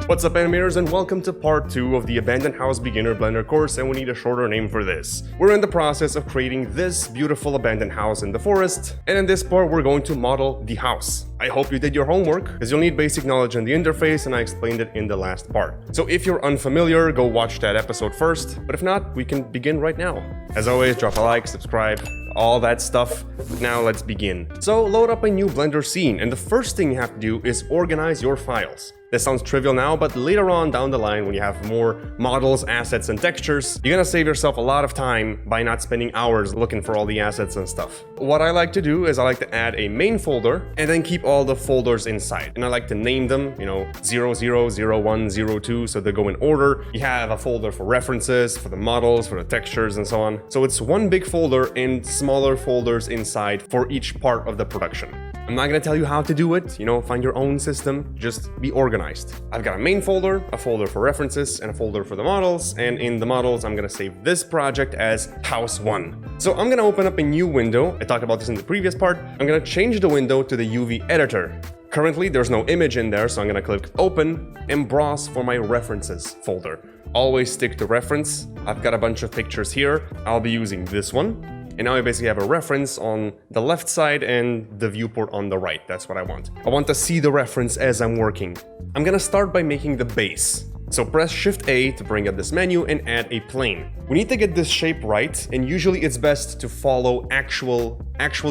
What's up, animators, and welcome to part 2 of the Abandoned House Beginner Blender course, and we need a shorter name for this. We're in the process of creating this beautiful abandoned house in the forest, and in this part we're going to model the house. I hope you did your homework, because you'll need basic knowledge on the interface, and I explained it in the last part. So if you're unfamiliar, go watch that episode first, but if not, we can begin right now. As always, drop a like, subscribe, all that stuff. Now let's begin. So load up a new Blender scene, and the first thing you have to do is organize your files. This sounds trivial now, but later on down the line, when you have more models, assets, and textures, you're gonna save yourself a lot of time by not spending hours looking for all the assets and stuff. What I like to do is I like to add a main folder and then keep all the folders inside. And I like to name them, 00, 01, 02, so they go in order. You have a folder for references, for the models, for the textures, and so on. So it's one big folder and smaller folders inside for each part of the production. I'm not gonna tell you how to do it, find your own system, just be organized. I've got a main folder, a folder for references, and a folder for the models, and in the models, I'm gonna save this project as House 1. So I'm gonna open up a new window. I talked about this in the previous part. I'm gonna change the window to the UV editor. Currently, there's no image in there, so I'm gonna click Open and browse for my References folder. Always stick to reference. I've got a bunch of pictures here. I'll be using this one. And now I basically have a reference on the left side and the viewport on the right. That's what I want. I want to see the reference as I'm working. I'm gonna start by making the base. So press Shift A to bring up this menu and add a plane. We need to get this shape right, and usually it's best to follow actual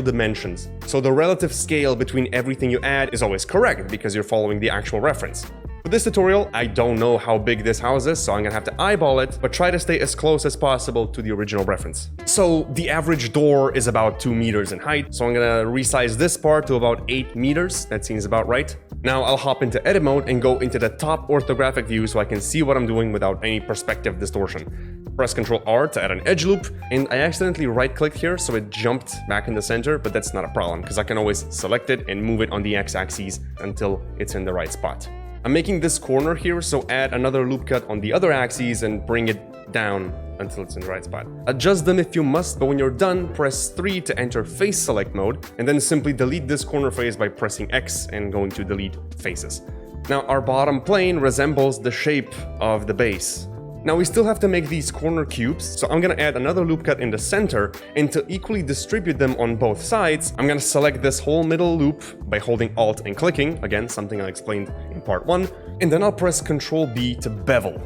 dimensions. So the relative scale between everything you add is always correct because you're following the actual reference. For this tutorial, I don't know how big this house is, so I'm gonna have to eyeball it, but try to stay as close as possible to the original reference. So the average door is about 2 meters in height, so I'm gonna resize this part to about 8 meters. That seems about right. Now I'll hop into edit mode and go into the top orthographic view so I can see what I'm doing without any perspective distortion. Press Ctrl R to add an edge loop, and I accidentally right-clicked here, so it jumped back in the center, but that's not a problem, because I can always select it and move it on the x-axis until it's in the right spot. I'm making this corner here, so add another loop cut on the other axes and bring it down until it's in the right spot. Adjust them if you must, but when you're done, press 3 to enter face select mode, and then simply delete this corner face by pressing X and going to delete faces. Now our bottom plane resembles the shape of the base. Now we still have to make these corner cubes, so I'm gonna add another loop cut in the center, and to equally distribute them on both sides, I'm gonna select this whole middle loop by holding Alt and clicking, again, something I explained in part 1, and then I'll press Ctrl B to bevel.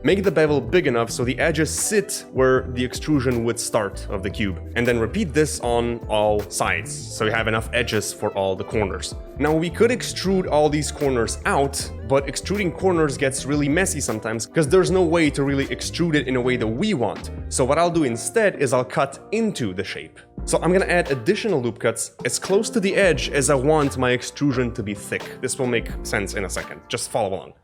Make the bevel big enough so the edges sit where the extrusion would start of the cube, and then repeat this on all sides, so you have enough edges for all the corners. Now we could extrude all these corners out, but extruding corners gets really messy sometimes because there's no way to really extrude it in a way that we want. So what I'll do instead is I'll cut into the shape. So I'm gonna add additional loop cuts as close to the edge as I want my extrusion to be thick. This will make sense in a second. Just follow along.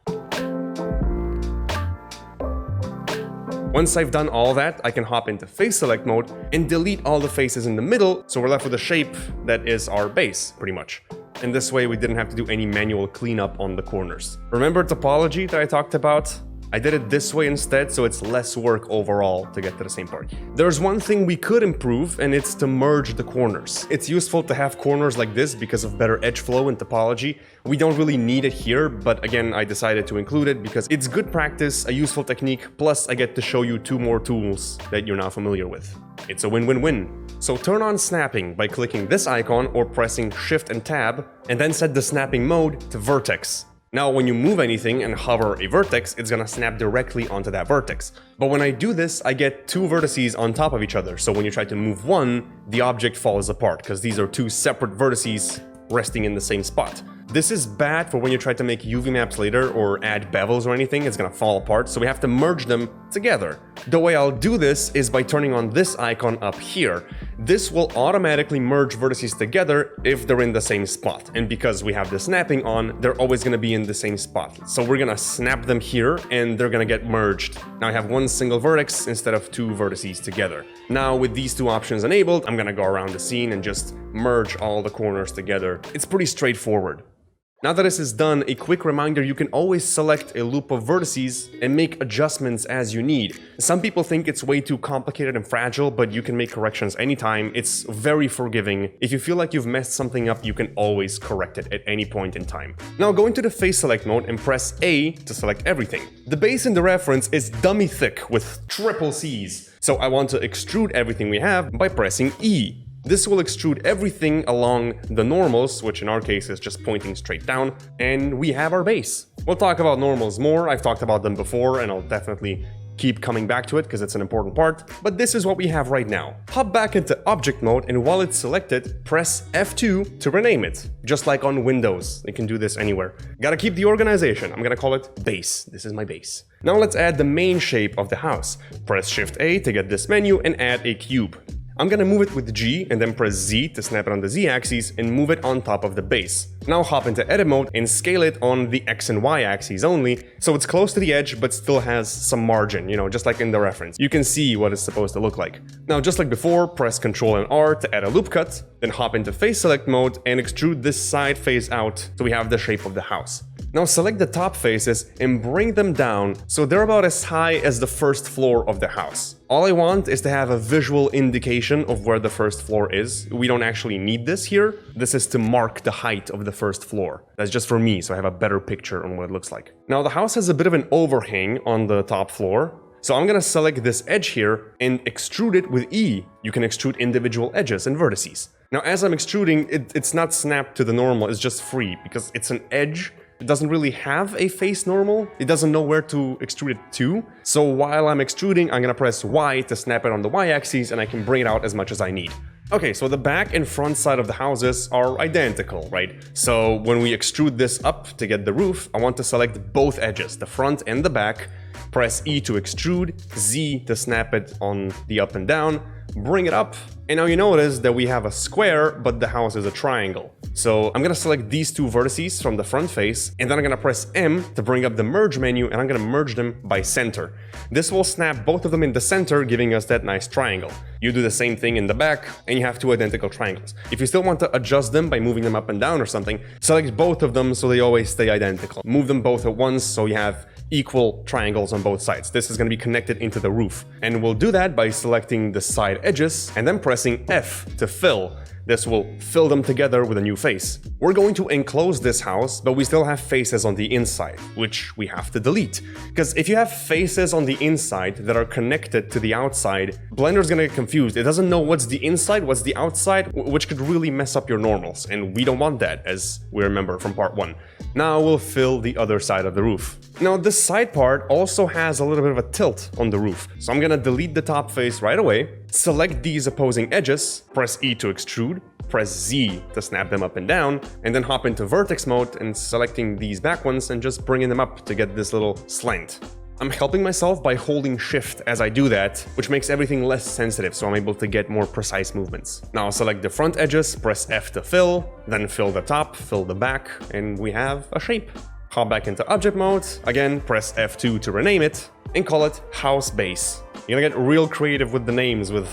Once I've done all that, I can hop into face select mode and delete all the faces in the middle, so we're left with a shape that is our base, pretty much. And this way we didn't have to do any manual cleanup on the corners. Remember topology that I talked about? I did it this way instead, so it's less work overall to get to the same part. There's one thing we could improve, and it's to merge the corners. It's useful to have corners like this because of better edge flow in topology. We don't really need it here, but again, I decided to include it because it's good practice, a useful technique, plus I get to show you 2 more tools that you're now familiar with. It's a win-win-win. So turn on snapping by clicking this icon or pressing Shift and Tab, and then set the snapping mode to vertex. Now, when you move anything and hover a vertex, it's gonna snap directly onto that vertex. But when I do this, I get 2 vertices on top of each other. So when you try to move one, the object falls apart because these are 2 separate vertices resting in the same spot. This is bad for when you try to make UV maps later or add bevels or anything. It's gonna fall apart, so we have to merge them together. The way I'll do this is by turning on this icon up here. This will automatically merge vertices together if they're in the same spot. And because we have the snapping on, they're always gonna be in the same spot. So we're gonna snap them here and they're gonna get merged. Now I have one single vertex instead of 2 vertices together. Now with these 2 options enabled, I'm gonna go around the scene and just merge all the corners together. It's pretty straightforward. Now that this is done, a quick reminder, you can always select a loop of vertices and make adjustments as you need. Some people think it's way too complicated and fragile, but you can make corrections anytime. It's very forgiving. If you feel like you've messed something up, you can always correct it at any point in time. Now go into the face select mode and press A to select everything. The base in the reference is dummy thick with triple C's. So I want to extrude everything we have by pressing E. This will extrude everything along the normals, which in our case is just pointing straight down, and we have our base. We'll talk about normals more. I've talked about them before, and I'll definitely keep coming back to it because it's an important part, but this is what we have right now. Hop back into object mode, and while it's selected, press F2 to rename it, just like on Windows. You can do this anywhere. Gotta keep the organization. I'm gonna call it base. This is my base. Now let's add the main shape of the house. Press Shift A to get this menu and add a cube. I'm gonna move it with G and then press Z to snap it on the Z axis and move it on top of the base. Now hop into edit mode and scale it on the X and Y axes only, so it's close to the edge but still has some margin, you know, just like in the reference. You can see what it's supposed to look like. Now just like before, press Ctrl and R to add a loop cut, then hop into face select mode and extrude this side face out so we have the shape of the house. Now select the top faces and bring them down so they're about as high as the first floor of the house. All I want is to have a visual indication of where the first floor is. We don't actually need this here. This is to mark the height of the first floor. That's just for me, so I have a better picture on what it looks like. Now the house has a bit of an overhang on the top floor, so I'm gonna select this edge here and extrude it with E. You can extrude individual edges and vertices. Now as I'm extruding, it's not snapped to the normal, it's just free because it's an edge. It doesn't really have a face normal. It doesn't know where to extrude it to. So while I'm extruding, I'm gonna press Y to snap it on the Y axis and I can bring it out as much as I need. Okay, so the back and front side of the houses are identical, right? So when we extrude this up to get the roof, I want to select both edges, the front and the back, press E to extrude, Z to snap it on the up and down, bring it up, and now you notice that we have a square, but the house is a triangle. So I'm gonna select these two vertices from the front face, and then I'm gonna press M to bring up the merge menu, and I'm gonna merge them by center. This will snap both of them in the center, giving us that nice triangle. You do the same thing in the back, and you have two identical triangles. If you still want to adjust them by moving them up and down or something, select both of them so they always stay identical. Move them both at once so you have equal triangles on both sides. This is going to be connected into the roof. And we'll do that by selecting the side edges and then pressing F to fill. This will fill them together with a new face. We're going to enclose this house, but we still have faces on the inside, which we have to delete. Because if you have faces on the inside that are connected to the outside, Blender's gonna get confused. It doesn't know what's the inside, what's the outside, which could really mess up your normals. And we don't want that, as we remember from part 1. Now we'll fill the other side of the roof. Now this side part also has a little bit of a tilt on the roof. So I'm gonna delete the top face right away, select these opposing edges, press E to extrude, press Z to snap them up and down, and then hop into vertex mode and selecting these back ones and just bringing them up to get this little slant. I'm helping myself by holding shift as I do that, which makes everything less sensitive, so I'm able to get more precise movements. Now I'll select the front edges, press F to fill, then fill the top, fill the back, and we have a shape. Hop back into object mode, again press F2 to rename it, and call it house base. You're gonna get real creative with the names, with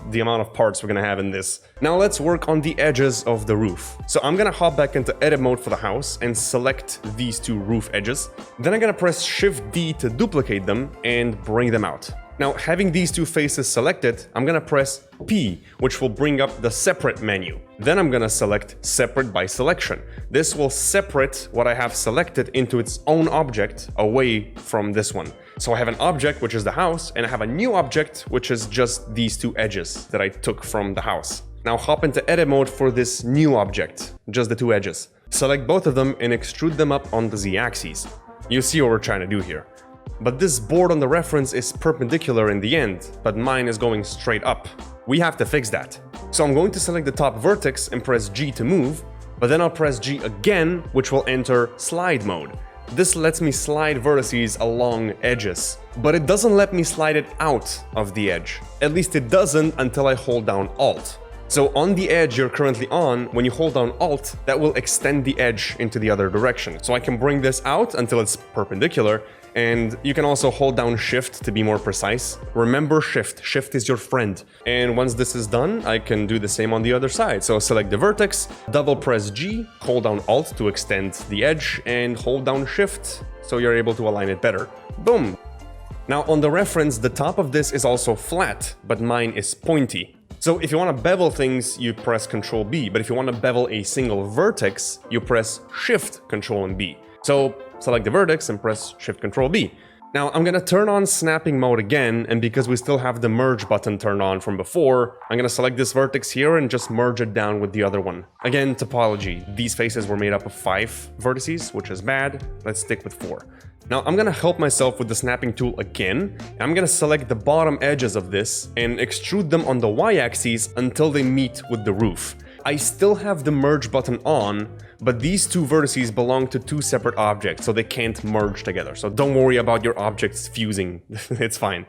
the amount of parts we're gonna have in this. Now let's work on the edges of the roof. So I'm gonna hop back into edit mode for the house and select these two roof edges. Then I'm gonna press Shift D to duplicate them and bring them out. Now, having these two faces selected, I'm gonna press P, which will bring up the separate menu. Then I'm gonna select separate by selection. This will separate what I have selected into its own object away from this one. So I have an object, which is the house, and I have a new object, which is just these two edges that I took from the house. Now hop into edit mode for this new object, just the two edges. Select both of them and extrude them up on the Z-axis. You see what we're trying to do here. But this board on the reference is perpendicular in the end, but mine is going straight up. We have to fix that. So I'm going to select the top vertex and press G to move, but then I'll press G again, which will enter slide mode. This lets me slide vertices along edges, but it doesn't let me slide it out of the edge. At least it doesn't until I hold down Alt. So on the edge you're currently on, when you hold down Alt, that will extend the edge into the other direction. So I can bring this out until it's perpendicular, And you can also hold down Shift to be more precise. Remember Shift. Shift is your friend. And once this is done, I can do the same on the other side. So select the vertex, double press G, hold down Alt to extend the edge, and hold down Shift so you're able to align it better. Boom. Now on the reference, the top of this is also flat, but mine is pointy. So if you want to bevel things, you press Ctrl B, but if you want to bevel a single vertex, you press Shift Ctrl and B. So select the vertex and press Shift Ctrl B. Now I'm gonna turn on snapping mode again, and because we still have the merge button turned on from before, I'm gonna select this vertex here and just merge it down with the other one. Again, topology. These faces were made up of 5 vertices, which is bad. Let's stick with 4. Now I'm gonna help myself with the snapping tool again. I'm gonna select the bottom edges of this and extrude them on the y-axis until they meet with the roof. I still have the merge button on, but these 2 vertices belong to 2 separate objects, so they can't merge together. So don't worry about your objects fusing, it's fine.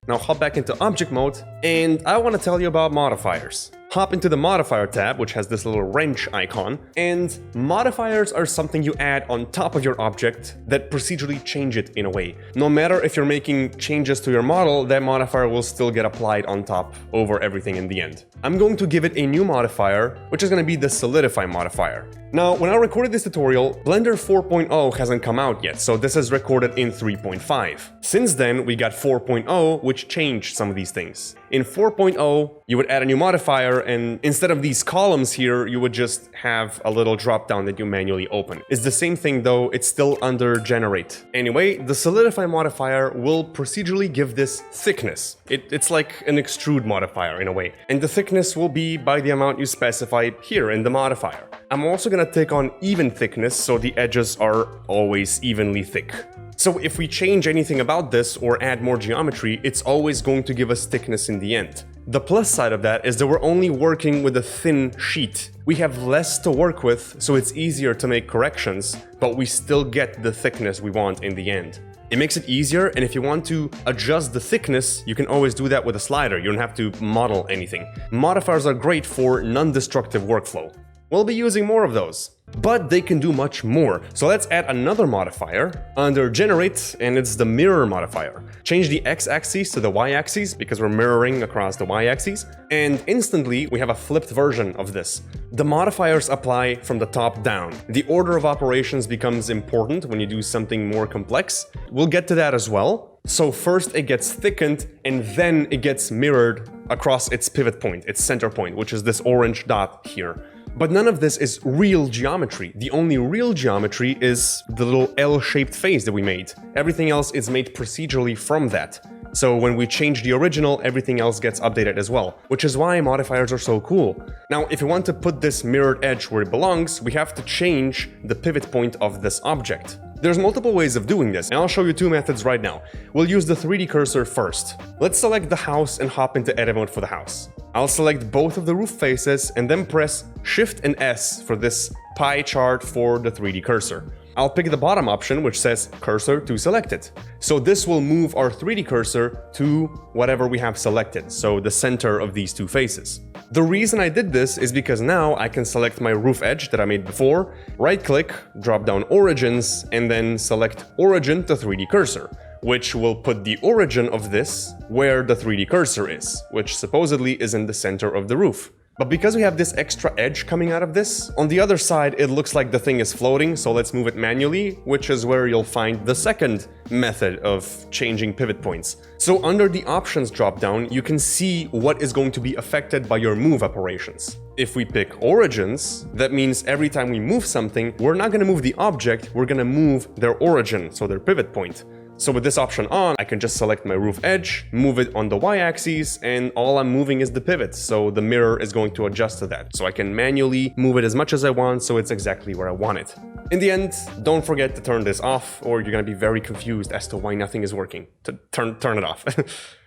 Now hop back into object mode, and I want to tell you about modifiers. Hop into the modifier tab, which has this little wrench icon, and modifiers are something you add on top of your object that procedurally change it in a way. No matter if you're making changes to your model, that modifier will still get applied on top over everything in the end. I'm going to give it a new modifier, which is going to be the solidify modifier. Now, when I recorded this tutorial, Blender 4.0 hasn't come out yet, so this is recorded in 3.5. Since then, we got 4.0, which changed some of these things. In 4.0, you would add a new modifier, and instead of these columns here, you would just have a little drop-down that you manually open. It's the same thing though, it's still under generate. Anyway, the solidify modifier will procedurally give this thickness. It's like an extrude modifier in a way, and the thickness will be by the amount you specify here in the modifier. I'm also gonna take on even thickness, so the edges are always evenly thick. So if we change anything about this or add more geometry, it's always going to give us thickness in the end. The plus side of that is that we're only working with a thin sheet. We have less to work with, so it's easier to make corrections, but we still get the thickness we want in the end. It makes it easier, and if you want to adjust the thickness, you can always do that with a slider. You don't have to model anything. Modifiers are great for non-destructive workflow. We'll be using more of those, but they can do much more. So let's add another modifier under generate, and it's the mirror modifier. Change the x-axis to the y-axis because we're mirroring across the y-axis, and instantly we have a flipped version of this. The modifiers apply from the top down. The order of operations becomes important when you do something more complex. We'll get to that as well. So first it gets thickened, and then it gets mirrored across its pivot point, its center point, which is this orange dot here. But none of this is real geometry. The only real geometry is the little L-shaped face that we made. Everything else is made procedurally from that. So when we change the original, everything else gets updated as well, which is why modifiers are so cool. Now, if you want to put this mirrored edge where it belongs, we have to change the pivot point of this object. There's multiple ways of doing this, and I'll show you 2 methods right now. We'll use the 3D cursor first. Let's select the house and hop into edit mode for the house. I'll select both of the roof faces and then press Shift and S for this pie chart for the 3D cursor. I'll pick the bottom option, which says cursor to selected. So this will move our 3D cursor to whatever we have selected, so the center of these 2 faces. The reason I did this is because now I can select my roof edge that I made before, right-click, drop down origins, and then select origin to 3D cursor, which will put the origin of this where the 3D cursor is, which supposedly is in the center of the roof. But because we have this extra edge coming out of this, on the other side it looks like the thing is floating, so let's move it manually, which is where you'll find the second method of changing pivot points. So under the options dropdown, you can see what is going to be affected by your move operations. If we pick origins, that means every time we move something, we're not going to move the object, we're going to move their origin, so their pivot point. So with this option on, I can just select my roof edge, move it on the y-axis, and all I'm moving is the pivot, so the mirror is going to adjust to that. So I can manually move it as much as I want, so it's exactly where I want it. In the end, don't forget to turn this off, or you're gonna be very confused as to why nothing is working. Turn it off.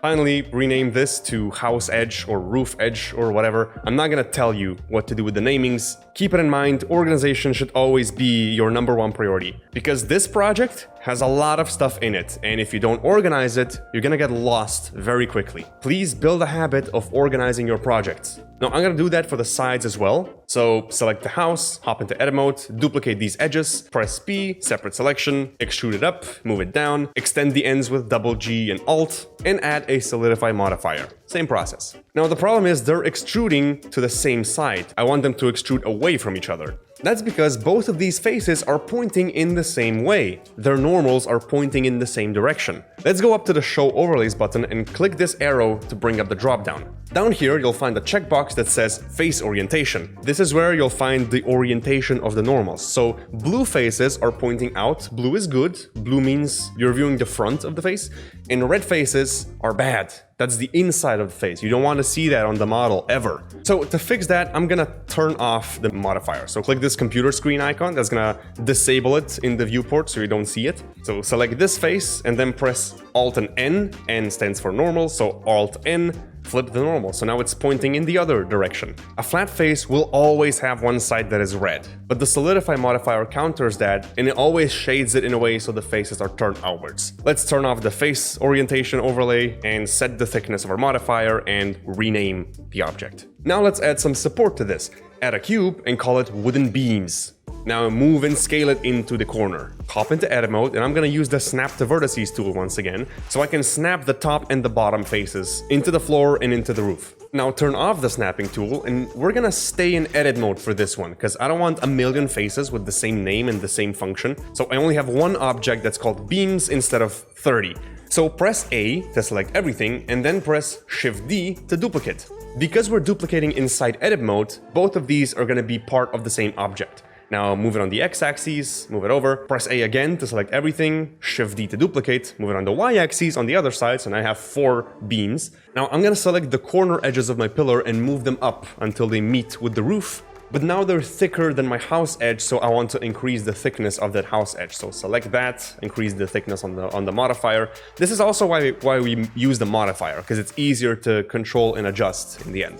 Finally, rename this to house edge or roof edge or whatever. I'm not gonna tell you what to do with the namings. Keep it in mind, organization should always be your #1 priority, because this project has a lot of stuff in it, and if you don't organize it, you're gonna get lost very quickly. Please build a habit of organizing your projects. Now, I'm gonna do that for the sides as well. So select the house, hop into edit mode, duplicate these edges, press P, separate selection, extrude it up, move it down, extend the ends with double G and Alt, and add a solidify modifier. Same process. Now, the problem is they're extruding to the same side. I want them to extrude away from each other. That's because both of these faces are pointing in the same way. Their normals are pointing in the same direction. Let's go up to the Show Overlays button and click this arrow to bring up the dropdown. Down here, you'll find a checkbox that says Face Orientation. This is where you'll find the orientation of the normals. So blue faces are pointing out. Blue is good. Blue means you're viewing the front of the face. And red faces are bad. That's the inside of the face. You don't want to see that on the model ever. So to fix that, I'm gonna turn off the modifier. So click this computer screen icon. That's gonna disable it in the viewport so you don't see it. So select this face and then press Alt and N. N stands for normal, so Alt N. Flip the normal, so now it's pointing in the other direction. A flat face will always have one side that is red, but the solidify modifier counters that, and it always shades it in a way so the faces are turned outwards. Let's turn off the face orientation overlay and set the thickness of our modifier and rename the object. Now let's add some support to this. Add a cube and call it wooden beams. Now move and scale it into the corner. Hop into edit mode, and I'm gonna use the snap to vertices tool once again, so I can snap the top and the bottom faces into the floor and into the roof. Now turn off the snapping tool, and we're gonna stay in edit mode for this one, because I don't want a million faces with the same name and the same function, so I only have one object that's called beams instead of 30. So press A to select everything, and then press Shift D to duplicate. Because we're duplicating inside edit mode, both of these are gonna be part of the same object. Now move it on the x-axis, move it over, press A again to select everything, Shift D to duplicate, move it on the y-axis on the other side, so now I have 4 beams. Now I'm gonna select the corner edges of my pillar and move them up until they meet with the roof. But now they're thicker than my house edge, so I want to increase the thickness of that house edge. So select that, increase the thickness on the modifier. This is also why we use the modifier, because it's easier to control and adjust in the end.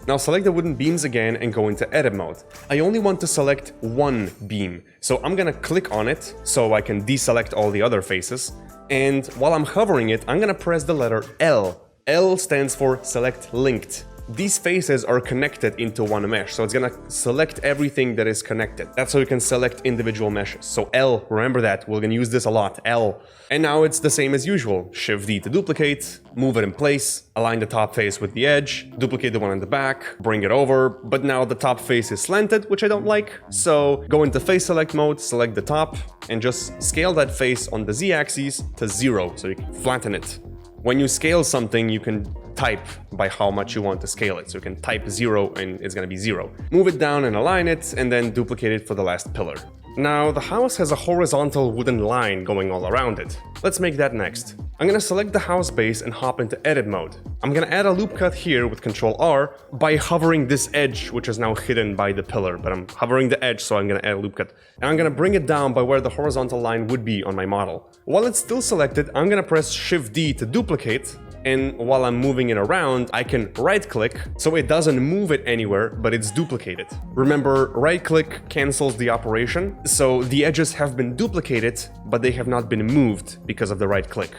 Now select the wooden beams again and go into edit mode. I only want to select one beam, so I'm gonna click on it so I can deselect all the other faces. And while I'm hovering it, I'm gonna press the letter L. L stands for select linked. These faces are connected into one mesh, so it's gonna select everything that is connected. That's how you can select individual meshes. So L, remember that, we're gonna use this a lot, L. And now it's the same as usual. Shift D to duplicate, move it in place, align the top face with the edge, duplicate the one in the back, bring it over, but now the top face is slanted, which I don't like. So go into face select mode, select the top, and just scale that face on the Z-axis to 0, so you can flatten it. When you scale something, you can type by how much you want to scale it. So you can type 0 and it's gonna be 0. Move it down and align it, and then duplicate it for the last pillar. Now, the house has a horizontal wooden line going all around it. Let's make that next. I'm gonna select the house base and hop into edit mode. I'm gonna add a loop cut here with Ctrl R by hovering this edge, which is now hidden by the pillar, but I'm hovering the edge, so I'm gonna add a loop cut. And I'm gonna bring it down by where the horizontal line would be on my model. While it's still selected, I'm gonna press Shift D to duplicate, and while I'm moving it around, I can right-click, so it doesn't move it anywhere, but it's duplicated. Remember, right-click cancels the operation, so the edges have been duplicated, but they have not been moved because of the right-click.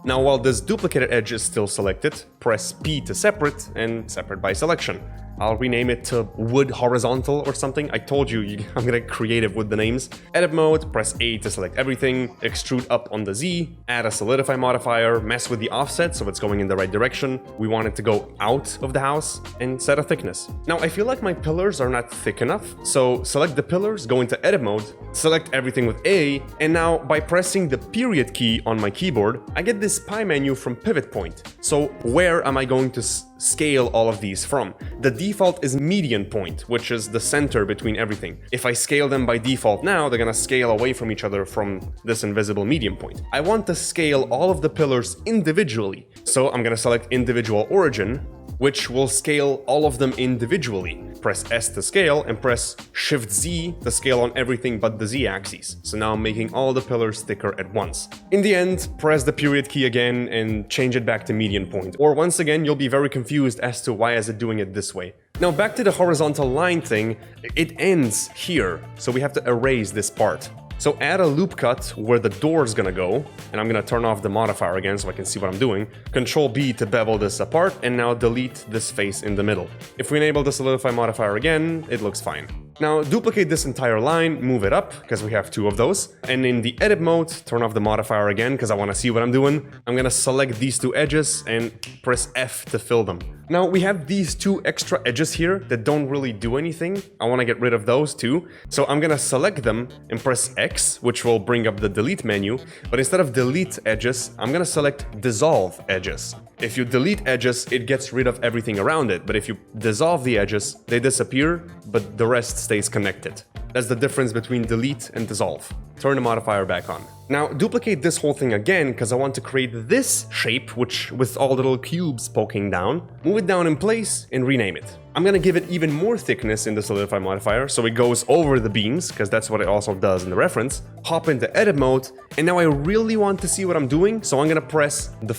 Now, while this duplicated edge is still selected, press P to separate, and separate by selection. I'll rename it to wood horizontal or something. I told you, I'm gonna get creative with the names. Edit mode, press A to select everything, extrude up on the Z, add a solidify modifier, mess with the offset so it's going in the right direction. We want it to go out of the house, and set a thickness. Now, I feel like my pillars are not thick enough, so select the pillars, go into edit mode, select everything with A, and now by pressing the period key on my keyboard, I get this pie menu from pivot point. So where am I going to scale all of these from? The default is median point, which is the center between everything. If I scale them by default now, they're gonna scale away from each other from this invisible median point. I want to scale all of the pillars individually. So I'm gonna select individual origin, which will scale all of them individually. Press S to scale and press Shift Z to scale on everything but the Z axis. So now I'm making all the pillars thicker at once. In the end, press the period key again and change it back to median point. Or once again, you'll be very confused as to why is it doing it this way. Now back to the horizontal line thing, it ends here, so we have to erase this part. So add a loop cut where the door is gonna go, and I'm gonna turn off the modifier again so I can see what I'm doing. Control B to bevel this apart, and now delete this face in the middle. If we enable the solidify modifier again, it looks fine. Now duplicate this entire line, move it up, because we have 2 of those, and in the edit mode, turn off the modifier again, because I want to see what I'm doing. I'm gonna select these 2 edges and press F to fill them. Now we have these 2 extra edges here that don't really do anything. I want to get rid of those too, so I'm gonna select them and press X, which will bring up the delete menu, but instead of delete edges, I'm gonna select dissolve edges. If you delete edges, it gets rid of everything around it, but if you dissolve the edges, they disappear, but the rest stays connected. That's the difference between delete and dissolve. Turn the modifier back on. Now duplicate this whole thing again, because I want to create this shape, which with all the little cubes poking down. Move it down in place and rename it. I'm gonna give it even more thickness in the solidify modifier, so it goes over the beams, because that's what it also does in the reference. Hop into edit mode, and now I really want to see what I'm doing, so I'm gonna press the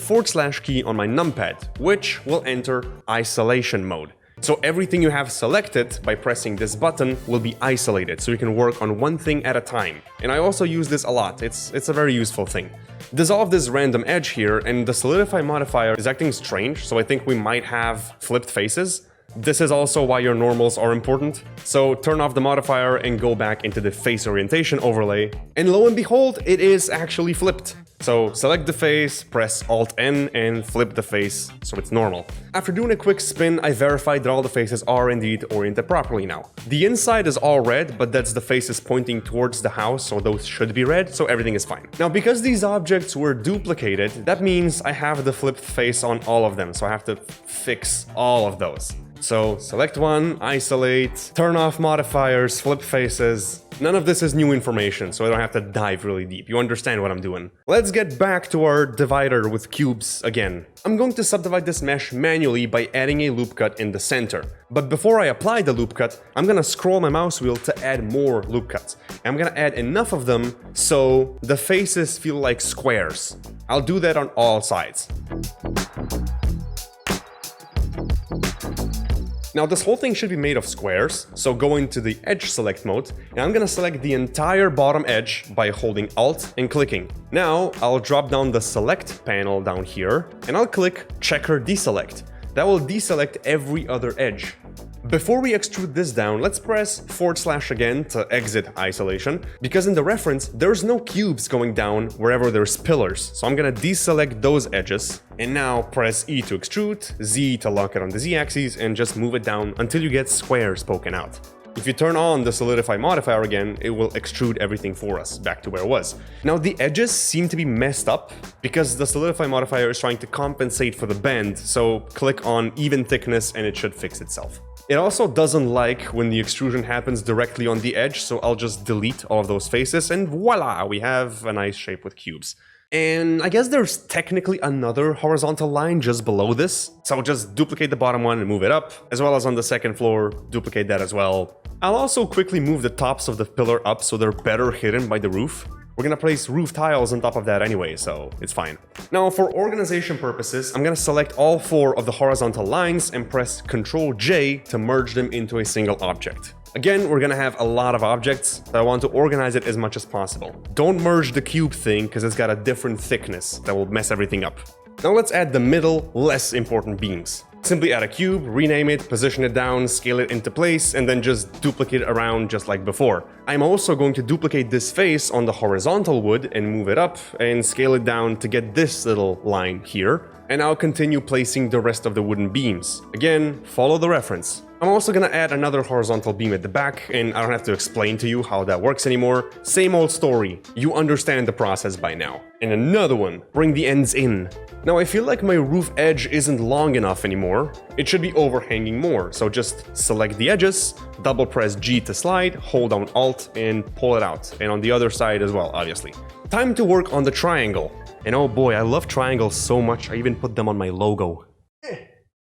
/ key on my numpad, which will enter isolation mode. So everything you have selected by pressing this button will be isolated, so you can work on one thing at a time. And I also use this a lot, it's a very useful thing. Dissolve this random edge here, and the solidify modifier is acting strange, so I think we might have flipped faces. This is also why your normals are important. So turn off the modifier and go back into the face orientation overlay, and lo and behold, it is actually flipped. So select the face, press Alt-N and flip the face so it's normal. After doing a quick spin, I verified that all the faces are indeed oriented properly now. The inside is all red, but that's the faces pointing towards the house, so those should be red, so everything is fine. Now, because these objects were duplicated, that means I have the flipped face on all of them, so I have to fix all of those. So select one, isolate, turn off modifiers, flip faces. None of this is new information, so I don't have to dive really deep. You understand what I'm doing. Let's get back to our divider with cubes again. I'm going to subdivide this mesh manually by adding a loop cut in the center. But before I apply the loop cut, I'm gonna scroll my mouse wheel to add more loop cuts. I'm gonna add enough of them so the faces feel like squares. I'll do that on all sides. Now this whole thing should be made of squares, so go into the edge select mode, and I'm gonna select the entire bottom edge by holding Alt and clicking. Now I'll drop down the select panel down here, and I'll click checker deselect. That will deselect every other edge. Before we extrude this down, let's press / again to exit isolation, because in the reference, there's no cubes going down wherever there's pillars. So I'm gonna deselect those edges, and now press E to extrude, Z to lock it on the Z-axis, and just move it down until you get squares poking out. If you turn on the solidify modifier again, it will extrude everything for us back to where it was. Now the edges seem to be messed up because the solidify modifier is trying to compensate for the bend, so click on even thickness and it should fix itself. It also doesn't like when the extrusion happens directly on the edge, so I'll just delete all of those faces, and voila, we have a nice shape with cubes. And I guess there's technically another horizontal line just below this, so I'll just duplicate the bottom one and move it up, as well as on the second floor, duplicate that as well. I'll also quickly move the tops of the pillar up so they're better hidden by the roof. We're gonna place roof tiles on top of that anyway, so it's fine. Now, for organization purposes, I'm gonna select all 4 of the horizontal lines and press Ctrl J to merge them into a single object. Again, we're gonna have a lot of objects, so I want to organize it as much as possible. Don't merge the cube thing, because it's got a different thickness that will mess everything up. Now let's add the middle, less important beams. Simply add a cube, rename it, position it down, scale it into place, and then just duplicate it around just like before. I'm also going to duplicate this face on the horizontal wood and move it up and scale it down to get this little line here. And I'll continue placing the rest of the wooden beams. Again, follow the reference. I'm also gonna add another horizontal beam at the back, and I don't have to explain to you how that works anymore. Same old story. You understand the process by now. And another one, bring the ends in. Now I feel like my roof edge isn't long enough anymore. It should be overhanging more, so just select the edges, double press G to slide, hold down Alt, and pull it out. And on the other side as well, obviously. Time to work on the triangle. And oh boy, I love triangles so much, I even put them on my logo.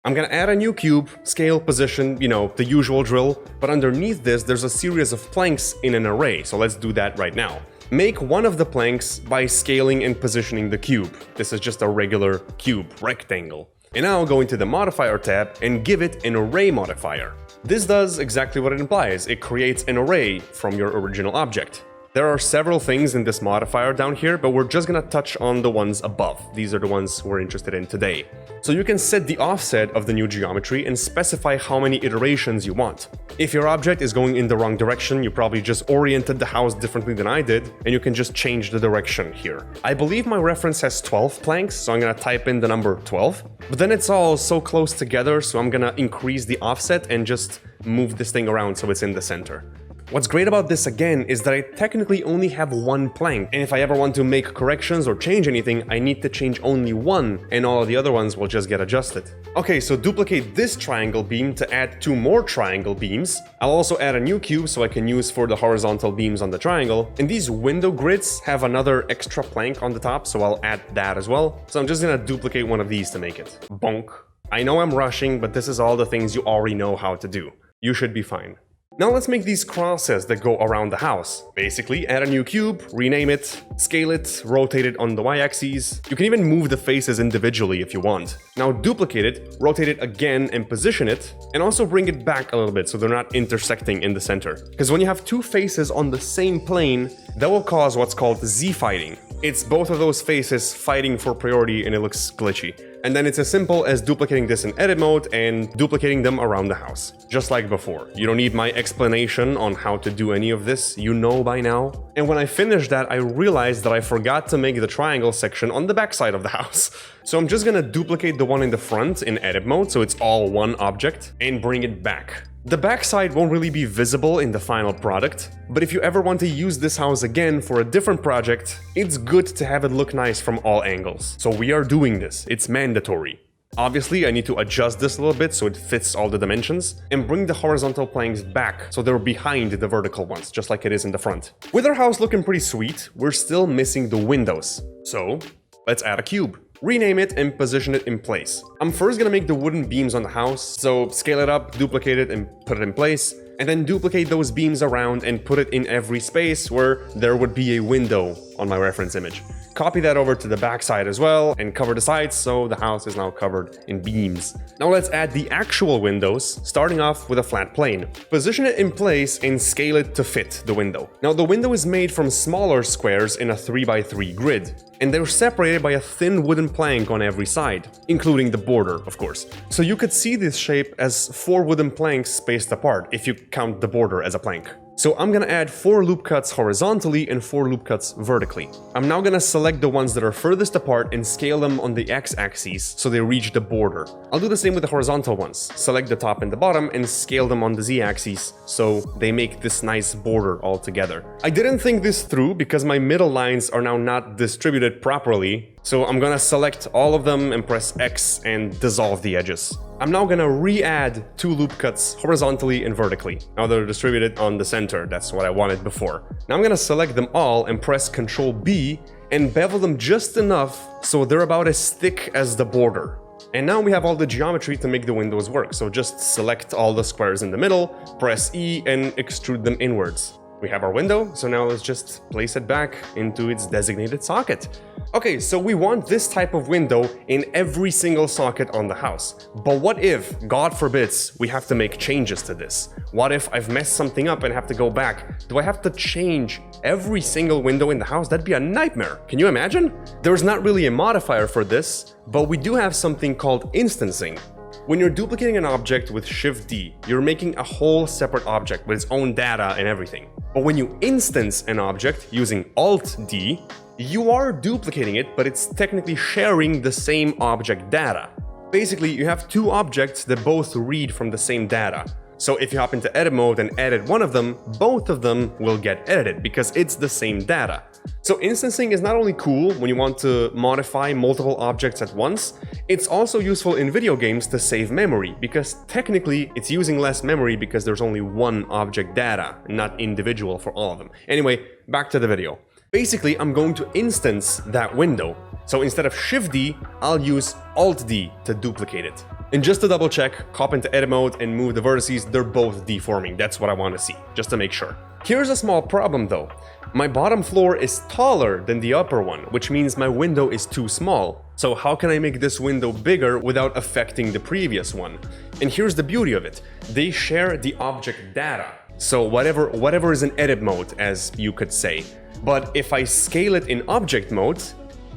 I'm gonna add a new cube, scale, position, you know, the usual drill, but underneath this there's a series of planks in an array, so let's do that right now. Make one of the planks by scaling and positioning the cube. This is just a regular cube, rectangle. And now go into the modifier tab and give it an array modifier. This does exactly what it implies, it creates an array from your original object. There are several things in this modifier down here, but we're just gonna touch on the ones above. These are the ones we're interested in today. So you can set the offset of the new geometry and specify how many iterations you want. If your object is going in the wrong direction, you probably just oriented the house differently than I did, and you can just change the direction here. I believe my reference has 12 planks, so I'm gonna type in the number 12. But then it's all so close together, so I'm gonna increase the offset and just move this thing around so it's in the center. What's great about this again is that I technically only have one plank, and if I ever want to make corrections or change anything, I need to change only one, and all of the other ones will just get adjusted. Okay, so duplicate this triangle beam to add 2 more triangle beams. I'll also add a new cube so I can use for the horizontal beams on the triangle, and these window grids have another extra plank on the top, so I'll add that as well. So I'm just gonna duplicate one of these to make it. Bonk. I know I'm rushing, but this is all the things you already know how to do. You should be fine. Now let's make these crosses that go around the house. Basically, add a new cube, rename it, scale it, rotate it on the y-axis. You can even move the faces individually if you want. Now duplicate it, rotate it again and position it, and also bring it back a little bit so they're not intersecting in the center. Because when you have 2 faces on the same plane, that will cause what's called Z-fighting. It's both of those faces fighting for priority and it looks glitchy. And then it's as simple as duplicating this in edit mode and duplicating them around the house. Just like before. You don't need my explanation on how to do any of this, you know by now. And when I finished that, I realized that I forgot to make the triangle section on the backside of the house. So I'm just gonna duplicate the one in the front in edit mode so it's all one object and bring it back. The backside won't really be visible in the final product, but if you ever want to use this house again for a different project, it's good to have it look nice from all angles. So we are doing this, it's mandatory. Obviously, I need to adjust this a little bit so it fits all the dimensions, and bring the horizontal planks back so they're behind the vertical ones, just like it is in the front. With our house looking pretty sweet, we're still missing the windows. So let's add a cube. Rename it and position it in place. I'm first gonna make the wooden beams on the house, so scale it up, duplicate it and put it in place, and then duplicate those beams around and put it in every space where there would be a window on my reference image. Copy that over to the backside as well and cover the sides so the house is now covered in beams. Now let's add the actual windows, starting off with a flat plane. Position it in place and scale it to fit the window. Now the window is made from smaller squares in a 3x3 grid, and they're separated by a thin wooden plank on every side, including the border, of course. So you could see this shape as 4 wooden planks spaced apart if you count the border as a plank. So I'm gonna add 4 loop cuts horizontally and 4 loop cuts vertically. I'm now gonna select the ones that are furthest apart and scale them on the x-axis so they reach the border. I'll do the same with the horizontal ones. Select the top and the bottom and scale them on the z-axis so they make this nice border all together. I didn't think this through because my middle lines are now not distributed properly. So I'm gonna select all of them and press X and dissolve the edges. I'm now gonna re-add 2 loop cuts horizontally and vertically. Now they're distributed on the center, that's what I wanted before. Now I'm gonna select them all and press Ctrl B and bevel them just enough so they're about as thick as the border. And now we have all the geometry to make the windows work, so just select all the squares in the middle, press E and extrude them inwards. We have our window, so now let's just place it back into its designated socket. Okay, so we want this type of window in every single socket on the house. But what if, God forbids, we have to make changes to this? What if I've messed something up and have to go back? Do I have to change every single window in the house? That'd be a nightmare. Can you imagine? There's not really a modifier for this, but we do have something called instancing. When you're duplicating an object with Shift-D, you're making a whole separate object with its own data and everything. But when you instance an object using Alt-D, you are duplicating it, but it's technically sharing the same object data. Basically, you have 2 objects that both read from the same data. So if you hop into edit mode and edit one of them, both of them will get edited because it's the same data. So instancing is not only cool when you want to modify multiple objects at once, it's also useful in video games to save memory, because technically it's using less memory because there's only one object data, not individual for all of them. Anyway, back to the video. Basically, I'm going to instance that window. So instead of Shift-D, I'll use Alt-D to duplicate it. And just to double check, hop into edit mode and move the vertices, they're both deforming. That's what I want to see, just to make sure. Here's a small problem though. My bottom floor is taller than the upper one, which means my window is too small. So how can I make this window bigger without affecting the previous one? And here's the beauty of it. They share the object data. So whatever is in edit mode, as you could say. But if I scale it in object mode,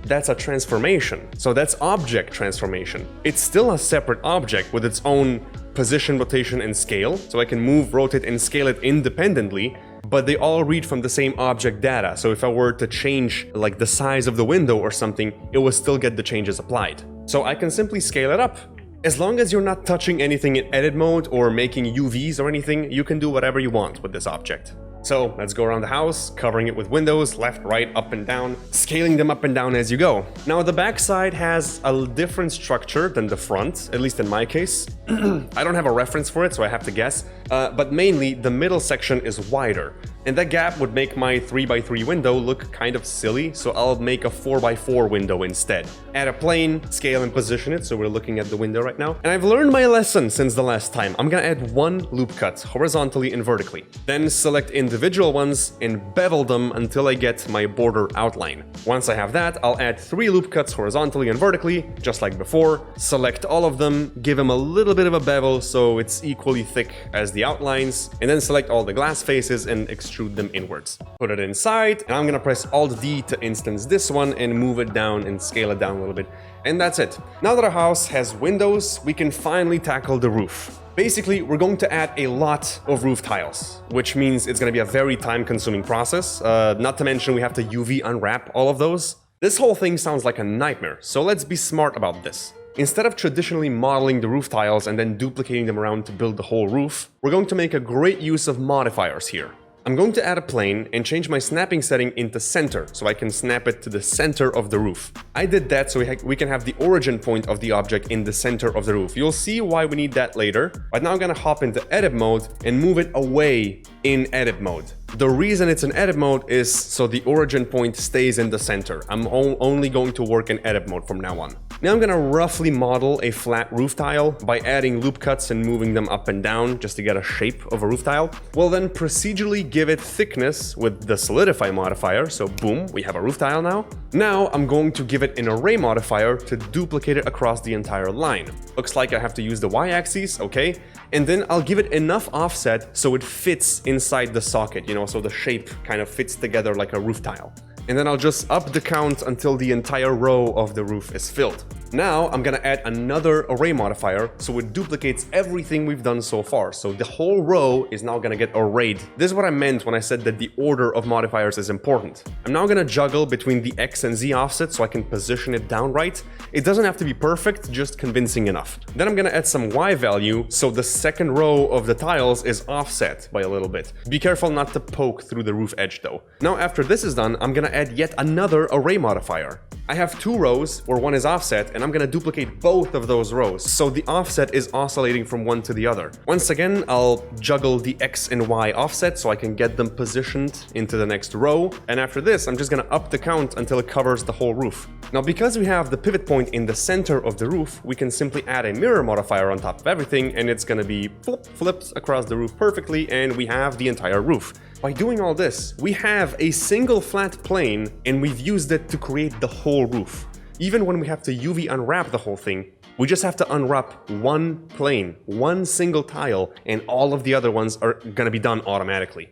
that's a transformation. So that's object transformation. It's still a separate object with its own position, rotation, and scale. So I can move, rotate, and scale it independently, but they all read from the same object data. So if I were to change like the size of the window or something, it will still get the changes applied. So I can simply scale it up. As long as you're not touching anything in edit mode or making UVs or anything, you can do whatever you want with this object. So let's go around the house, covering it with windows, left, right, up and down, scaling them up and down as you go. Now the back side has a different structure than the front, at least in my case. I don't have a reference for it, so I have to guess. But mainly the middle section is wider. And that gap would make my 3x3 window look kind of silly, so I'll make a 4x4 window instead. Add a plane, scale and position it, so we're looking at the window right now. And I've learned my lesson since the last time. I'm gonna add one loop cut, horizontally and vertically. Then select individual ones and bevel them until I get my border outline. Once I have that, I'll add 3 loop cuts horizontally and vertically, just like before. Select all of them, give them a little bit of a bevel so it's equally thick as the outlines, and then select all the glass faces and extrude them inwards. Put it inside, and I'm gonna press Alt-D to instance this one and move it down and scale it down a little bit. And that's it. Now that our house has windows, we can finally tackle the roof. Basically, we're going to add a lot of roof tiles, which means it's gonna be a very time-consuming process. Not to mention we have to UV unwrap all of those. This whole thing sounds like a nightmare, so let's be smart about this. Instead of traditionally modeling the roof tiles and then duplicating them around to build the whole roof, we're going to make a great use of modifiers here. I'm going to add a plane and change my snapping setting into center so I can snap it to the center of the roof. I did that so we can have the origin point of the object in the center of the roof. You'll see why we need that later. But now I'm gonna hop into edit mode and move it away in edit mode. The reason it's in edit mode is so the origin point stays in the center. I'm only going to work in edit mode from now on. Now I'm gonna roughly model a flat roof tile by adding loop cuts and moving them up and down just to get a shape of a roof tile. We'll then procedurally give it thickness with the solidify modifier, so boom, we have a roof tile now. Now I'm going to give it an array modifier to duplicate it across the entire line. Looks like I have to use the y-axis, okay? And then I'll give it enough offset so it fits inside the socket, you know, so the shape kind of fits together like a roof tile. And then I'll just up the count until the entire row of the roof is filled. Now I'm gonna add another array modifier so it duplicates everything we've done so far. So the whole row is now gonna get arrayed. This is what I meant when I said that the order of modifiers is important. I'm now gonna juggle between the X and Z offset so I can position it down right. It doesn't have to be perfect, just convincing enough. Then I'm gonna add some Y value so the second row of the tiles is offset by a little bit. Be careful not to poke through the roof edge though. Now after this is done, I'm gonna add yet another array modifier. I have 2 rows where one is offset, and I'm gonna duplicate both of those rows, so the offset is oscillating from one to the other. Once again, I'll juggle the X and Y offset so I can get them positioned into the next row, and after this, I'm just gonna up the count until it covers the whole roof. Now, because we have the pivot point in the center of the roof, we can simply add a mirror modifier on top of everything, and it's gonna be flipped across the roof perfectly, and we have the entire roof. By doing all this, we have a single flat plane, and we've used it to create the whole roof. Even when we have to UV unwrap the whole thing, we just have to unwrap one plane, one single tile, and all of the other ones are gonna be done automatically.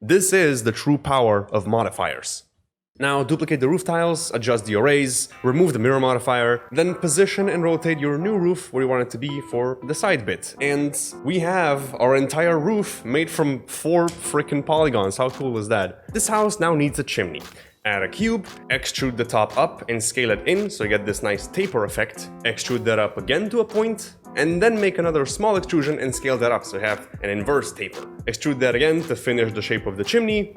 This is the true power of modifiers. Now duplicate the roof tiles, adjust the arrays, remove the mirror modifier, then position and rotate your new roof where you want it to be for the side bit. And we have our entire roof made from 4 freaking polygons. How cool is that? This house now needs a chimney. Add a cube, extrude the top up and scale it in so you get this nice taper effect. Extrude that up again to a point, and then make another small extrusion and scale that up so you have an inverse taper. Extrude that again to finish the shape of the chimney.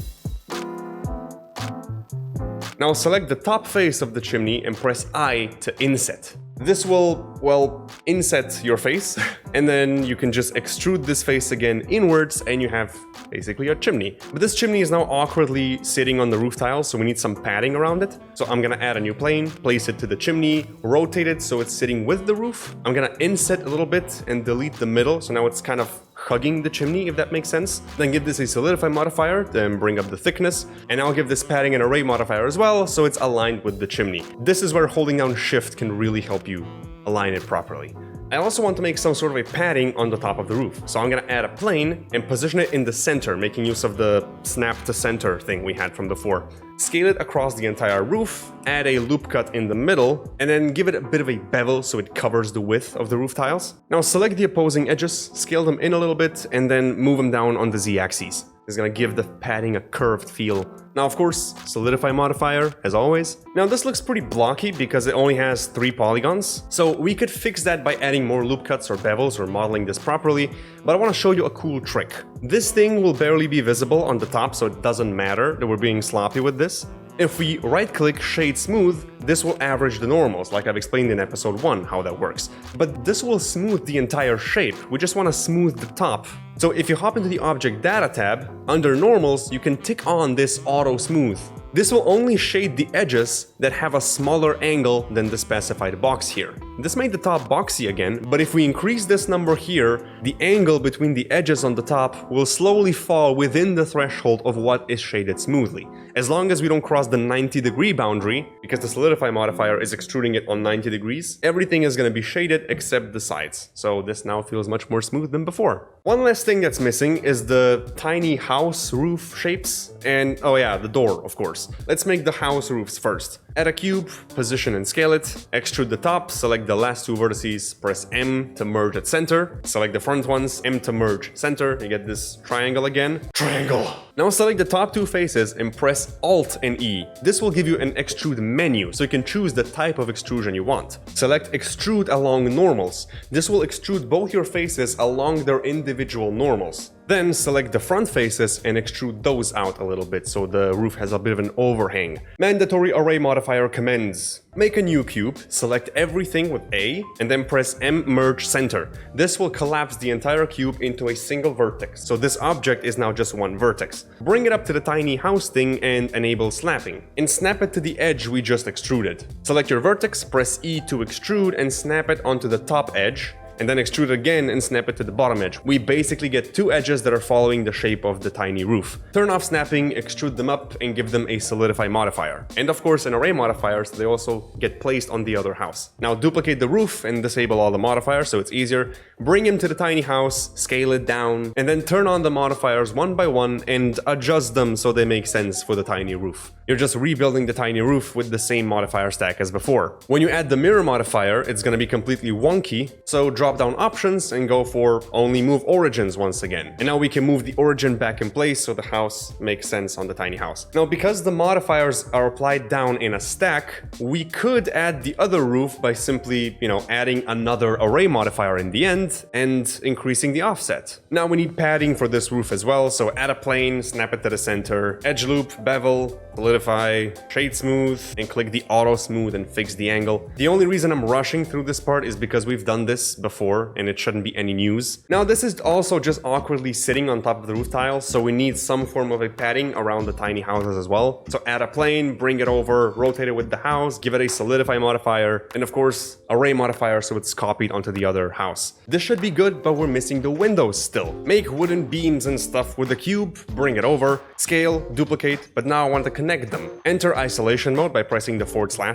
Now select the top face of the chimney and press I to inset. This will, well, inset your face, and then you can just extrude this face again inwards and you have basically a chimney. But this chimney is now awkwardly sitting on the roof tile, so we need some padding around it. So I'm gonna add a new plane, place it to the chimney, rotate it so it's sitting with the roof. I'm gonna inset a little bit and delete the middle, so now it's kind of hugging the chimney, if that makes sense. Then give this a solidify modifier, then bring up the thickness, and I'll give this padding an array modifier as well, so it's aligned with the chimney. This is where holding down shift can really help you align it properly. I also want to make some sort of a padding on the top of the roof. So I'm gonna add a plane and position it in the center, making use of the snap to center thing we had from before. Scale it across the entire roof, add a loop cut in the middle, and then give it a bit of a bevel so it covers the width of the roof tiles. Now select the opposing edges, scale them in a little bit, and then move them down on the z-axis. It's gonna give the padding a curved feel. Now, of course, solidify modifier, as always. Now, this looks pretty blocky because it only has 3 polygons. So we could fix that by adding more loop cuts or bevels or modeling this properly, but I want to show you a cool trick. This thing will barely be visible on the top, so it doesn't matter that we're being sloppy with this. If we right-click Shade Smooth, this will average the normals, like I've explained in episode 1 how that works. But this will smooth the entire shape, we just want to smooth the top. So if you hop into the Object Data tab, under Normals, you can tick on this Auto Smooth. This will only shade the edges that have a smaller angle than the specified box here. This made the top boxy again, but if we increase this number here, the angle between the edges on the top will slowly fall within the threshold of what is shaded smoothly. As long as we don't cross the 90-degree boundary, because the solidify modifier is extruding it on 90 degrees, everything is going to be shaded except the sides. So this now feels much more smooth than before. One last thing that's missing is the tiny house roof shapes, and oh yeah, the door, of course. Let's make the house roofs first. Add a cube, position and scale it, extrude the top, select the last 2 vertices, press M to merge at center, select the front ones, M to merge center, you get this triangle again. Triangle! Now select the top 2 faces and press Alt and E. This will give you an extrude menu, so you can choose the type of extrusion you want. Select extrude along normals. This will extrude both your faces along their individual normals. Then select the front faces and extrude those out a little bit so the roof has a bit of an overhang. Mandatory array modifier commands. Make a new cube, select everything with A, and then press M merge center. This will collapse the entire cube into a single vertex, so this object is now just one vertex. Bring it up to the tiny house thing and enable snapping, and snap it to the edge we just extruded. Select your vertex, press E to extrude and snap it onto the top edge, and then extrude it again and snap it to the bottom edge. We basically get 2 edges that are following the shape of the tiny roof. Turn off snapping, extrude them up, and give them a solidify modifier. And of course an array modifier, so they also get placed on the other house. Now duplicate the roof and disable all the modifiers so it's easier. Bring him to the tiny house, scale it down, and then turn on the modifiers one by one and adjust them so they make sense for the tiny roof. You're just rebuilding the tiny roof with the same modifier stack as before. When you add the mirror modifier, it's gonna be completely wonky, so drop down options and go for only move origins once again. And now we can move the origin back in place so the house makes sense on the tiny house. Now, because the modifiers are applied down in a stack, we could add the other roof by simply, adding another array modifier in the end and increasing the offset. Now we need padding for this roof as well, so add a plane, snap it to the center, edge loop, bevel, solidify, shade smooth, and click the auto smooth and fix the angle. The only reason I'm rushing through this part is because we've done this before and it shouldn't be any news. Now this is also just awkwardly sitting on top of the roof tiles, so we need some form of a padding around the tiny houses as well. So add a plane, bring it over, rotate it with the house, give it a solidify modifier, and of course array modifier so it's copied onto the other house. This should be good, but we're missing the windows still. Make wooden beams and stuff with the cube, bring it over, scale, duplicate, but now I want to connect them. Enter isolation mode by pressing the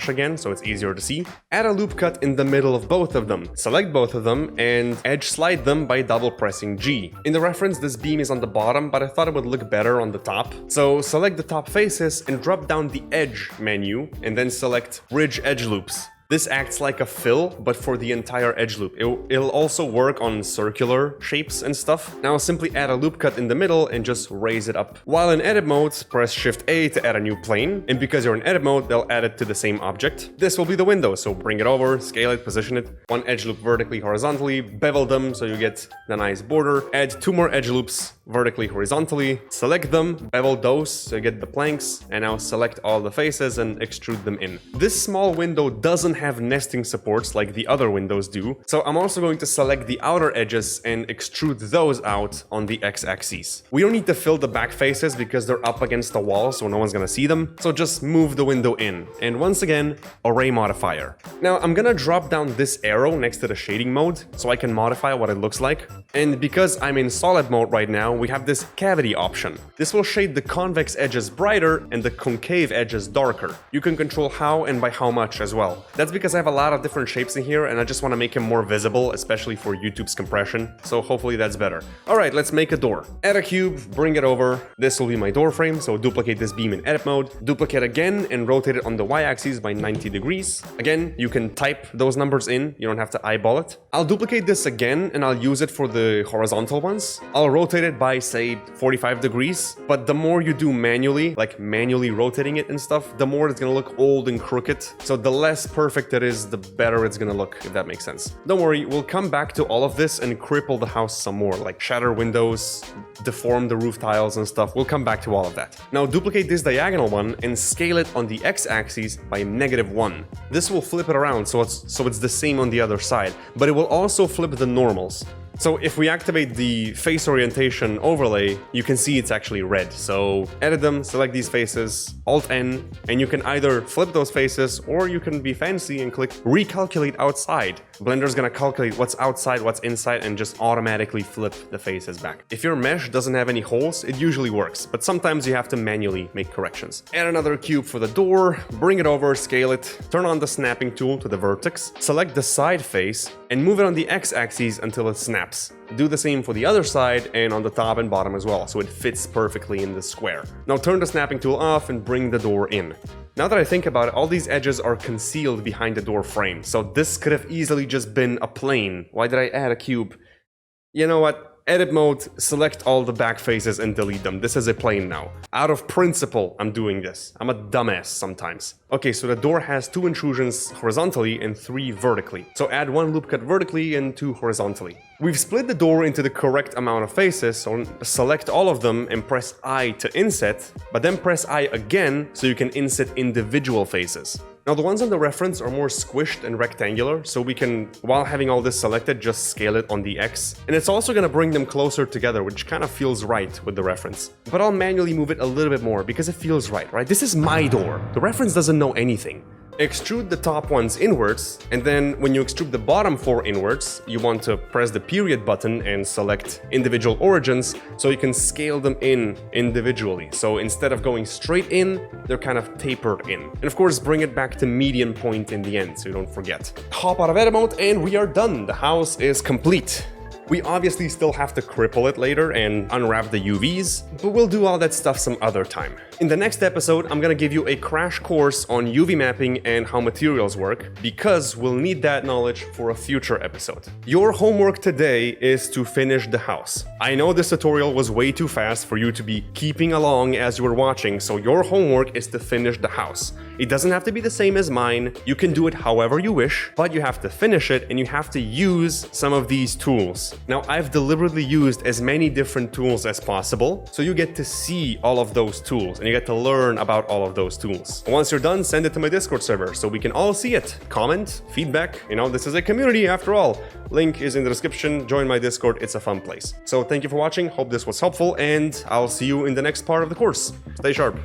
/ again so it's easier to see. Add a loop cut in the middle of both of them. Select both of them and edge slide them by double pressing G. In the reference, this beam is on the bottom, but I thought it would look better on the top. So select the top faces and drop down the edge menu and then select Ridge Edge Loops. This acts like a fill, but for the entire edge loop. It'll also work on circular shapes and stuff. Now simply add a loop cut in the middle and just raise it up. While in edit mode, press Shift A to add a new plane, and because you're in edit mode, they'll add it to the same object. This will be the window, so bring it over, scale it, position it, one edge loop vertically, horizontally, bevel them so you get the nice border, add 2 more edge loops vertically, horizontally, select them, bevel those so you get the planks, and now select all the faces and extrude them in. This small window doesn't have nesting supports like the other windows do, so I'm also going to select the outer edges and extrude those out on the x-axis. We don't need to fill the back faces because they're up against the wall so no one's gonna see them, so just move the window in. And once again, array modifier. Now I'm gonna drop down this arrow next to the shading mode so I can modify what it looks like. And because I'm in solid mode right now, we have this cavity option. This will shade the convex edges brighter and the concave edges darker. You can control how and by how much as well. That's because I have a lot of different shapes in here and I just want to make them more visible, especially for YouTube's compression. So hopefully that's better. All right, let's make a door. Add a cube, bring it over. This will be my door frame, so duplicate this beam in edit mode. Duplicate again and rotate it on the y-axis by 90 degrees. Again, you can type those numbers in. You don't have to eyeball it. I'll duplicate this again and I'll use it for the horizontal ones. I'll rotate it by, say, 45 degrees. But the more you do manually, like manually rotating it and stuff, the more it's gonna look old and crooked. So the less perfect it is, the better it's gonna look, if that makes sense. Don't worry, we'll come back to all of this and cripple the house some more, like shatter windows, deform the roof tiles and stuff. We'll come back to all of that. Now duplicate this diagonal one and scale it on the x-axis by -1. This will flip it around so it's the same on the other side, but it will also flip the normals. So if we activate the face orientation overlay, you can see it's actually red. So edit them, select these faces, Alt-N, and you can either flip those faces or you can be fancy and click recalculate outside. Blender's gonna calculate what's outside, what's inside, and just automatically flip the faces back. If your mesh doesn't have any holes, it usually works, but sometimes you have to manually make corrections. Add another cube for the door, bring it over, scale it, turn on the snapping tool to the vertex, select the side face, and move it on the x-axis until it snaps. Do the same for the other side and on the top and bottom as well, so it fits perfectly in the square. Now turn the snapping tool off and bring the door in. Now that I think about it, all these edges are concealed behind the door frame, so this could have easily just been a plane. Why did I add a cube? You know what? Edit mode, select all the back faces and delete them. This is a plane now. Out of principle, I'm doing this. I'm a dumbass sometimes. Okay, so the door has 2 intrusions horizontally and 3 vertically. So add 1 loop cut vertically and 2 horizontally. We've split the door into the correct amount of faces, so select all of them and press I to inset, but then press I again so you can inset individual faces. Now the ones on the reference are more squished and rectangular, so we can, while having all this selected, just scale it on the X. And it's also gonna bring them closer together, which kind of feels right with the reference. But I'll manually move it a little bit more because it feels right? This is my door. The reference doesn't know anything. Extrude the top ones inwards, and then when you extrude the bottom 4 inwards, you want to press the period button and select individual origins so you can scale them in individually. So instead of going straight in, they're kind of tapered in. And of course, bring it back to median point in the end so you don't forget. Hop out of edit mode and we are done. The house is complete. We obviously still have to cripple it later and unwrap the UVs, but we'll do all that stuff some other time. In the next episode, I'm gonna give you a crash course on UV mapping and how materials work, because we'll need that knowledge for a future episode. Your homework today is to finish the house. I know this tutorial was way too fast for you to be keeping along as you were watching, so your homework is to finish the house. It doesn't have to be the same as mine, you can do it however you wish, but you have to finish it and you have to use some of these tools. Now, I've deliberately used as many different tools as possible, so you get to see all of those tools and you get to learn about all of those tools. Once you're done, send it to my Discord server so we can all see it. Comment, feedback, this is a community after all. Link is in the description, join my Discord, it's a fun place. So thank you for watching, hope this was helpful, and I'll see you in the next part of the course. Stay sharp.